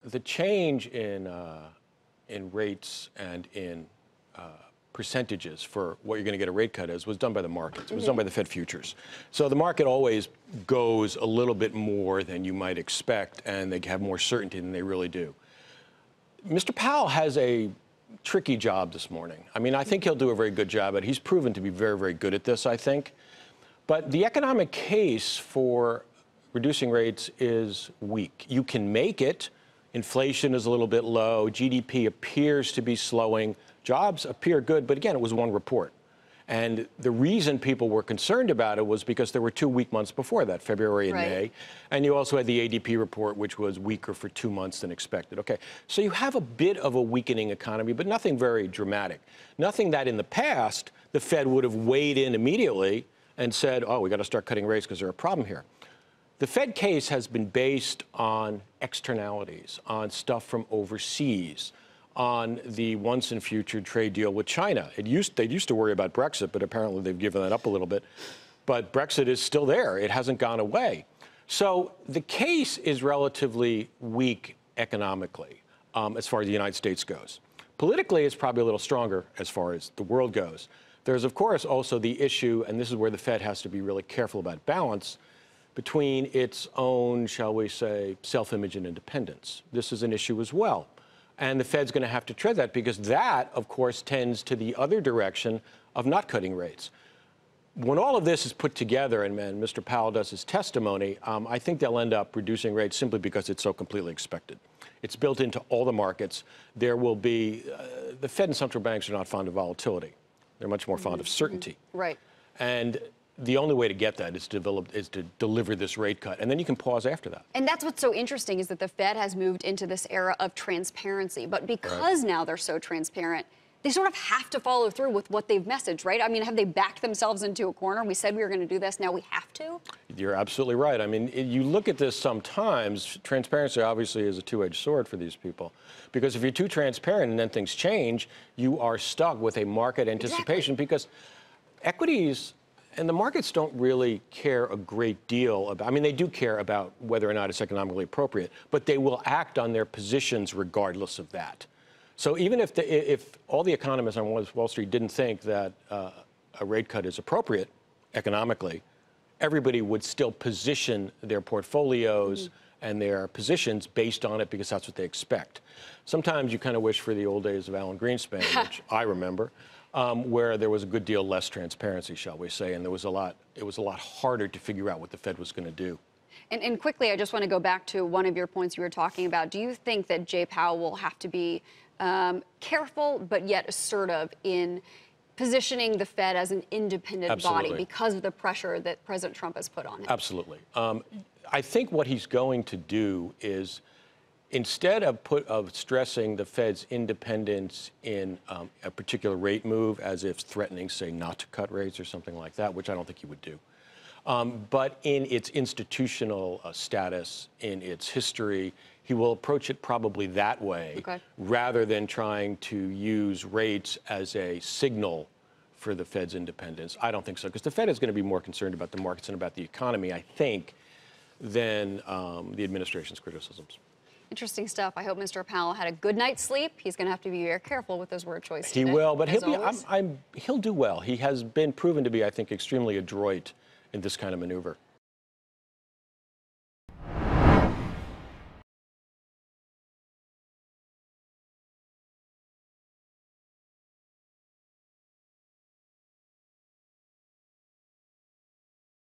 the change in rates and in percentages for what you're going to get a rate cut as was done by the markets. It was done by the Fed futures. So the market always goes a little bit more than you might expect, and they have more certainty than they really do. Mr. Powell has a tricky job this morning. I mean, I think he'll do a very good job at it. He's proven to be very, very good at this, I think. But the economic case for reducing rates is weak. You can make it. Inflation is a little bit low. GDP appears to be slowing. Jobs appear good, but again, it was one report. And the reason people were concerned about it was because there were 2 weak months before that, February and May. And you also had the ADP report, which was weaker for 2 months than expected. Okay, so you have a bit of a weakening economy, but nothing very dramatic. Nothing that in the past the Fed would have weighed in immediately and said, oh, we got to start cutting rates because there's a problem here. The Fed case has been based on externalities, on stuff from overseas, on the once and future trade deal with China. They used to worry about Brexit, but apparently they've given that up a little bit. But Brexit is still there. It hasn't gone away. So the case is relatively weak economically as far as the United States goes. Politically, it's probably a little stronger as far as the world goes. There's, of course, also the issue, and this is where the Fed has to be really careful about balance, between its own, shall we say, self-image and independence. This is an issue as well. And the Fed's going to have to tread that because that, of course, tends to the other direction of not cutting rates. When all of this is put together and Mr. Powell does his testimony, I think they'll end up reducing rates simply because it's so completely expected. It's built into all the markets. There will be, the Fed and central banks are not fond of volatility. They're much more fond of certainty. Right. And the only way to get that is to deliver this rate cut, and then you can pause after that. And that's what's so interesting is that the Fed has moved into this era of transparency. But because now they're so transparent, they sort of have to follow through with what they've messaged, right? I mean, have they backed themselves into a corner? We said we were going to do this. Now we have to? You're absolutely right. I mean, you look at this sometimes, transparency obviously is a two-edged sword for these people. Because if you're too transparent and then things change, you are stuck with a market anticipation because equities and the markets don't really care a great deal about, I mean, they do care about whether or not it's economically appropriate, but they will act on their positions regardless of that. So even if all the economists on Wall Street didn't think that a rate cut is appropriate economically, everybody would still position their portfolios and their positions based on it because that's what they expect. Sometimes you kind of wish for the old days of Alan Greenspan, which I remember. Where there was a good deal less transparency, shall we say, and it was a lot harder to figure out what the Fed was going to do. And quickly, I just want to go back to one of your points you were talking about. Do you think that Jay Powell will have to be careful but yet assertive in positioning the Fed as an independent body because of the pressure that President Trump has put on him? Absolutely. I think what he's going to do is, instead of stressing the Fed's independence in a particular rate move as if threatening, say, not to cut rates or something like that, which I don't think he would do, but in its institutional status, in its history, he will approach it probably that way rather than trying to use rates as a signal for the Fed's independence. I don't think so, because the Fed is going to be more concerned about the markets and about the economy, I think, than the administration's criticisms. Interesting stuff. I hope Mr. Powell had a good night's sleep. He's going to have to be very careful with those word choices. He will, but he'll do well. He has been proven to be, I think, extremely adroit in this kind of maneuver.